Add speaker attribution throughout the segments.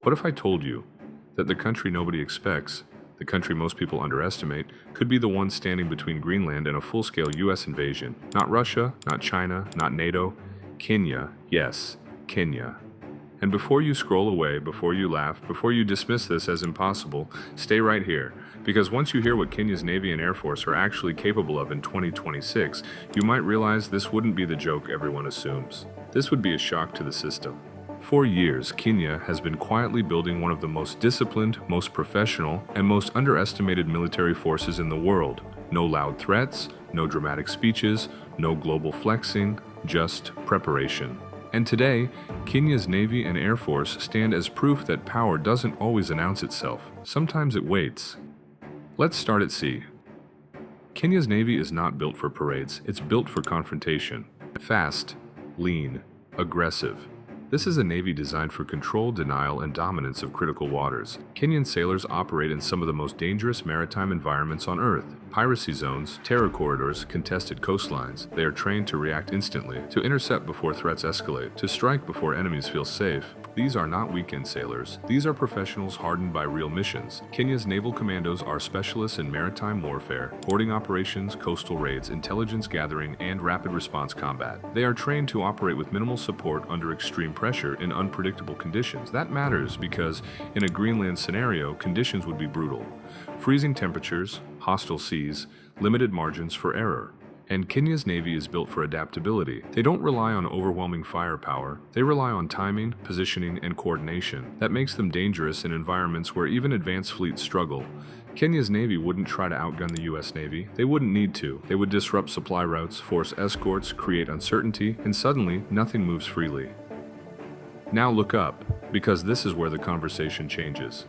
Speaker 1: What if I told you that the country nobody expects, the country most people underestimate, could be the one standing between Greenland and a full-scale US invasion? Not Russia, not China, not NATO. Kenya, yes, Kenya. And before you scroll away, before you laugh, before you dismiss this as impossible, stay right here. Because once you hear what Kenya's Navy and Air Force are actually capable of in 2026, you might realize this wouldn't be the joke everyone assumes. This would be a shock to the system. For years, Kenya has been quietly building one of the most disciplined, most professional, and most underestimated military forces in the world. No loud threats, no dramatic speeches, no global flexing, just preparation. And today, Kenya's Navy and Air Force stand as proof that power doesn't always announce itself. Sometimes it waits. Let's start at sea. Kenya's Navy is not built for parades, it's built for confrontation. Fast, lean, aggressive. This is a Navy designed for control, denial, and dominance of critical waters. Kenyan sailors operate in some of the most dangerous maritime environments on Earth. Piracy zones, terror corridors, contested coastlines. They are trained to react instantly, to intercept before threats escalate, to strike before enemies feel safe. These are not weekend sailors. These are professionals hardened by real missions. Kenya's naval commandos are specialists in maritime warfare, boarding operations, coastal raids, intelligence gathering, and rapid response combat. They are trained to operate with minimal support under extreme pressure in unpredictable conditions. That matters because in a Greenland scenario, conditions would be brutal. Freezing temperatures, hostile seas, limited margins for error. And Kenya's Navy is built for adaptability. They don't rely on overwhelming firepower. They rely on timing, positioning, and coordination. That makes them dangerous in environments where even advanced fleets struggle. Kenya's Navy wouldn't try to outgun the US Navy. They wouldn't need to. They would disrupt supply routes, force escorts, create uncertainty, and suddenly, nothing moves freely. Now look up, because this is where the conversation changes.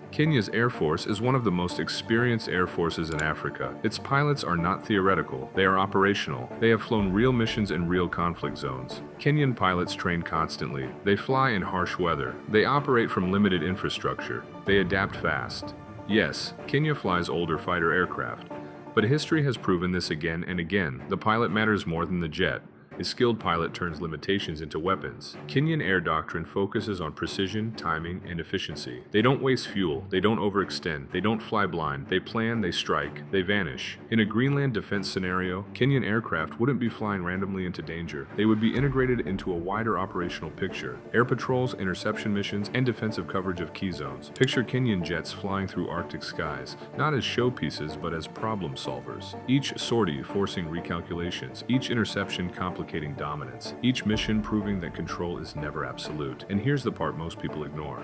Speaker 1: Kenya's Air Force is one of the most experienced air forces in Africa. Its pilots are not theoretical, they are operational. They have flown real missions in real conflict zones. Kenyan pilots train constantly. They fly in harsh weather. They operate from limited infrastructure. They adapt fast. Yes, Kenya flies older fighter aircraft. But history has proven this again and again. The pilot matters more than the jet. A skilled pilot turns limitations into weapons. Kenyan air doctrine focuses on precision, timing, and efficiency. They don't waste fuel, they don't overextend, they don't fly blind, they plan, they strike, they vanish. In a Greenland defense scenario, Kenyan aircraft wouldn't be flying randomly into danger. They would be integrated into a wider operational picture. Air patrols, interception missions, and defensive coverage of key zones. Picture Kenyan jets flying through Arctic skies, not as showpieces but as problem solvers. Each sortie forcing recalculations, each interception complicating dominance, each mission proving that control is never absolute. And here's the part most people ignore.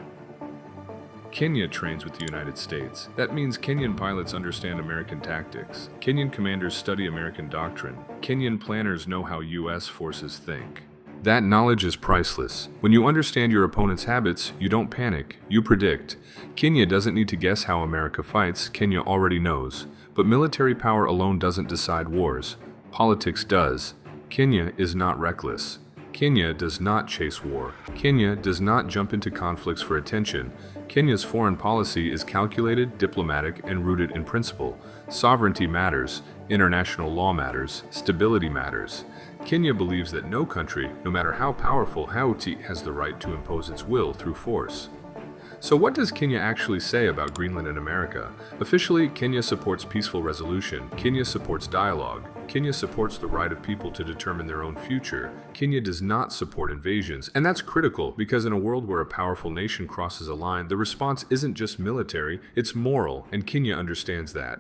Speaker 1: Kenya trains with the United States. That means Kenyan pilots understand American tactics. Kenyan commanders study American doctrine. Kenyan planners know how US forces think. That knowledge is priceless. When you understand your opponent's habits, you don't panic, you predict. Kenya doesn't need to guess how America fights, Kenya already knows. But military power alone doesn't decide wars. Politics does. Kenya is not reckless. Kenya does not chase war. Kenya does not jump into conflicts for attention. Kenya's foreign policy is calculated, diplomatic, and rooted in principle. Sovereignty matters, international law matters, stability matters. Kenya believes that no country, no matter how powerful, has the right to impose its will through force. So what does Kenya actually say about Greenland and America? Officially, Kenya supports peaceful resolution. Kenya supports dialogue. Kenya supports the right of people to determine their own future. Kenya does not support invasions, and that's critical because in a world where a powerful nation crosses a line, the response isn't just military, it's moral, and Kenya understands that.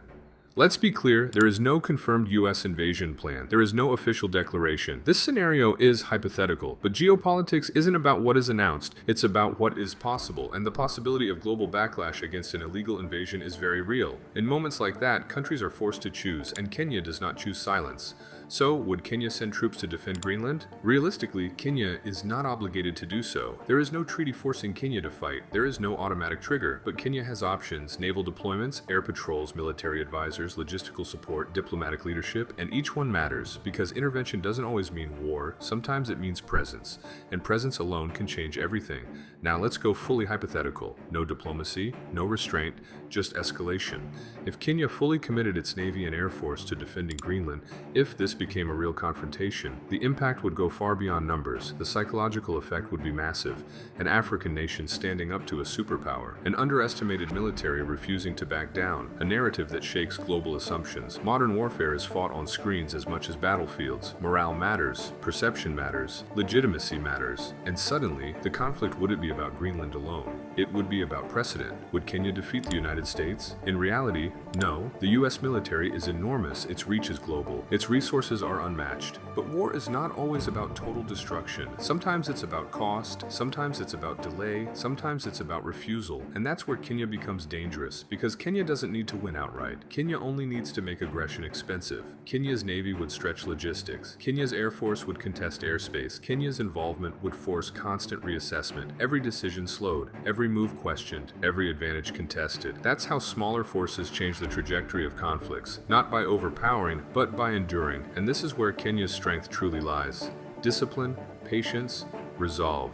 Speaker 1: Let's be clear, there is no confirmed US invasion plan. There is no official declaration. This scenario is hypothetical, but geopolitics isn't about what is announced, it's about what is possible, and the possibility of global backlash against an illegal invasion is very real. In moments like that, countries are forced to choose, and Kenya does not choose silence. So, would Kenya send troops to defend Greenland? Realistically, Kenya is not obligated to do so. There is no treaty forcing Kenya to fight. There is no automatic trigger, but Kenya has options: naval deployments, air patrols, military advisors, logistical support, diplomatic leadership, and each one matters because intervention doesn't always mean war. Sometimes it means presence, and presence alone can change everything. Now let's go fully hypothetical. No diplomacy, no restraint, just escalation. If Kenya fully committed its Navy and Air Force to defending Greenland, if this this became a real confrontation, the impact would go far beyond numbers. The psychological effect would be massive. An African nation standing up to a superpower, an underestimated military refusing to back down, a narrative that shakes global assumptions. Modern warfare is fought on screens as much as battlefields. Morale matters, perception matters, legitimacy matters. And suddenly, the conflict wouldn't be about Greenland alone. It would be about precedent. Would Kenya defeat the United States? In reality, no. The US military is enormous, its reach is global, its resources are unmatched. But war is not always about total destruction. Sometimes it's about cost, sometimes it's about delay, sometimes it's about refusal. And that's where Kenya becomes dangerous, because Kenya doesn't need to win outright. Kenya only needs to make aggression expensive. Kenya's navy would stretch logistics. Kenya's air force would contest airspace. Kenya's involvement would force constant reassessment. Every decision slowed, every move questioned, every advantage contested. That's how smaller forces change the trajectory of conflicts, not by overpowering, but by enduring. And this is where Kenya's strength truly lies. Discipline, patience, resolve.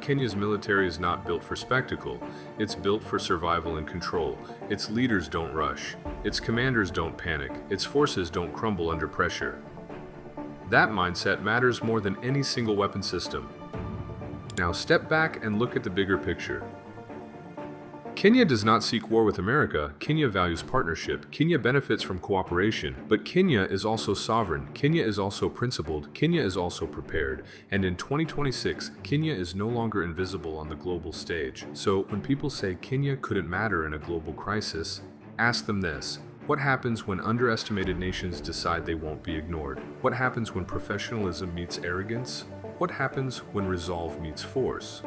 Speaker 1: Kenya's military is not built for spectacle. It's built for survival and control. Its leaders don't rush. Its commanders don't panic. Its forces don't crumble under pressure. That mindset matters more than any single weapon system. Now step back and look at the bigger picture. Kenya does not seek war with America. Kenya values partnership. Kenya benefits from cooperation. But Kenya is also sovereign. Kenya is also principled. Kenya is also prepared. And in 2026, Kenya is no longer invisible on the global stage. So when people say Kenya couldn't matter in a global crisis, ask them this. What happens when underestimated nations decide they won't be ignored? What happens when professionalism meets arrogance? What happens when resolve meets force?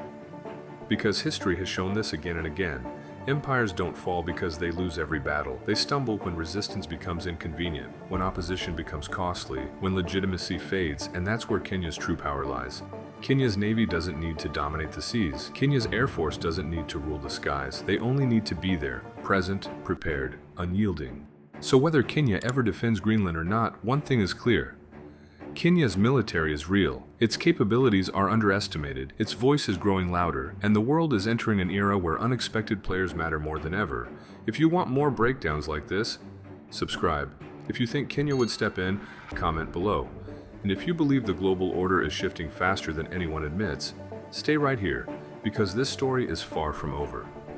Speaker 1: Because history has shown this again and again. Empires don't fall because they lose every battle. They stumble when resistance becomes inconvenient, when opposition becomes costly, when legitimacy fades, and that's where Kenya's true power lies. Kenya's navy doesn't need to dominate the seas. Kenya's air force doesn't need to rule the skies. They only need to be there, present, prepared, unyielding. So whether Kenya ever defends Greenland or not, one thing is clear. Kenya's military is real. Its capabilities are underestimated, its voice is growing louder, and the world is entering an era where unexpected players matter more than ever. If you want more breakdowns like this, subscribe. If you think Kenya would step in, comment below. And if you believe the global order is shifting faster than anyone admits, stay right here, because this story is far from over.